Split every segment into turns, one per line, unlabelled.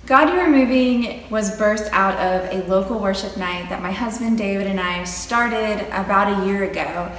God You Are Moving was birthed out of a local worship night that my husband David and I started about a year ago.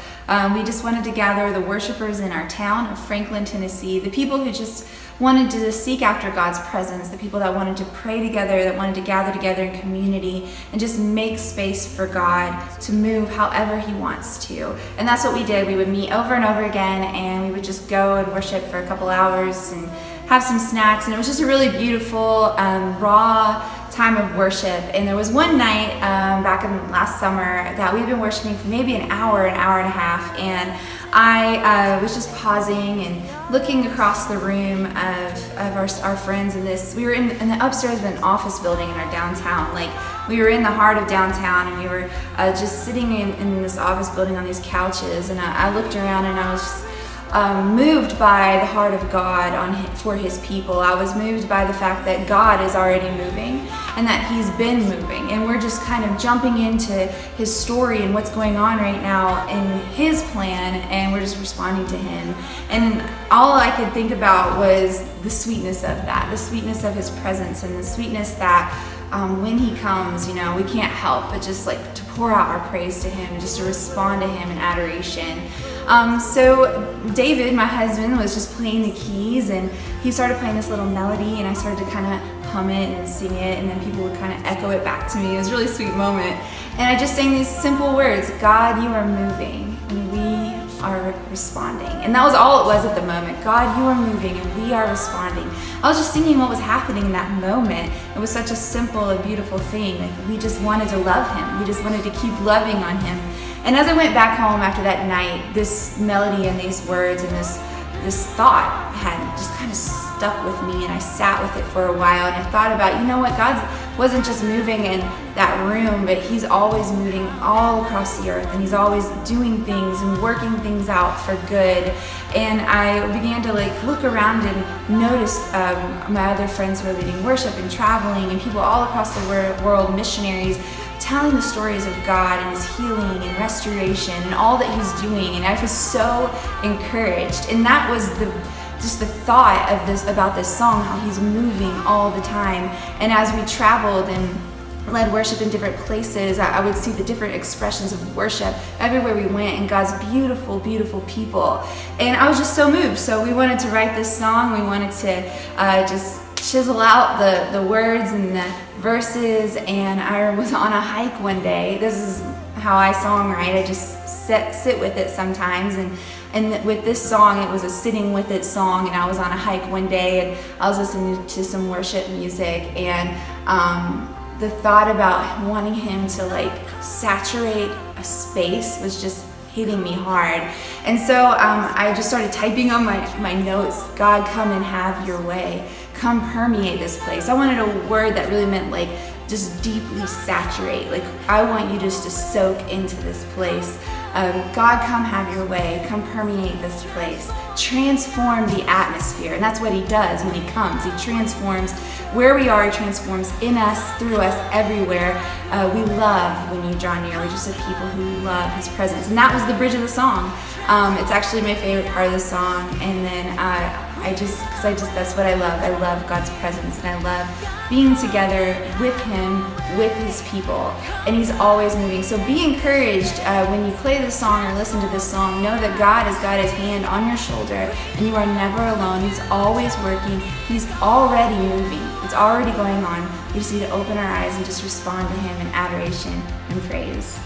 We just wanted to gather the worshipers in our town of Franklin, Tennessee, the people who just wanted to seek after God's presence, the people that wanted to pray together, that wanted to gather together in community and just make space for God to move however He wants to. And that's what we did. We would meet over and over again, and we would just go and worship for a couple hours and have some snacks, and it was just a really beautiful, raw time of worship. And there was one night back in last summer that we'd been worshiping for maybe an hour and a half, and I was just pausing and looking across the room of our friends in this. We were in the upstairs of an office building in our downtown. Like, we were in the heart of downtown, and we were just sitting in this office building on these couches, and I looked around and I was just moved by the heart of God for His people. I was moved by the fact that God is already moving and that He's been moving, and we're just kind of jumping into His story and what's going on right now in His plan, and we're just responding to Him. And all I could think about was the sweetness of that, the sweetness of His presence, and the sweetness that when He comes, we can't help but just like to pour out our praise to Him, just to respond to Him in adoration. So David, my husband, was just playing the keys, and he started playing this little melody, and I started to kind of hum it and sing it, and then people would kind of echo it back to me. It was a really sweet moment. And I just sang these simple words: God, You Are Moving, and we are responding. And that was all it was at the moment. God, You Are Moving, and we are responding. I was just singing what was happening in that moment. It was such a simple and beautiful thing. Like, we just wanted to love Him. We just wanted to keep loving on Him. And as I went back home after that night, this melody and these words and this thought had just kind of stuck with me, and I sat with it for a while, and I thought about, what, God wasn't just moving in that room, but He's always moving all across the earth, and He's always doing things and working things out for good. And I began to look around and notice my other friends who are leading worship and traveling, and people all across the world, missionaries, telling the stories of God and His healing and restoration and all that He's doing. And I was so encouraged. And that was just the thought of about this song, how He's moving all the time. And as we traveled and led worship in different places, I would see the different expressions of worship everywhere we went, and God's beautiful, beautiful people. And I was just so moved. So we wanted to write this song. We wanted to just chisel out the words and the verses. And I was on a hike one day. This is how I songwrite. I just sit with it sometimes. And with this song, it was a sitting with it song, and I was on a hike one day, and I was listening to some worship music, and the thought about wanting Him to saturate a space was just hitting me hard. And so I just started typing on my notes: God, come and have Your way. Come permeate this place. I wanted a word that really meant just deeply saturate. I want You just to soak into this place. God, come have Your way. Come permeate this place. Transform the atmosphere. And that's what He does when He comes. He transforms where we are. He transforms in us, through us, everywhere. We love when You draw near. We're just a people who love His presence. And that was the bridge of the song. It's actually my favorite part of the song. And then that's what I love. I love God's presence, and I love being together with Him, with His people, and He's always moving. So be encouraged when you play this song or listen to this song. Know that God has got His hand on your shoulder, and you are never alone. He's always working. He's already moving. It's already going on. We just need to open our eyes and just respond to Him in adoration and praise.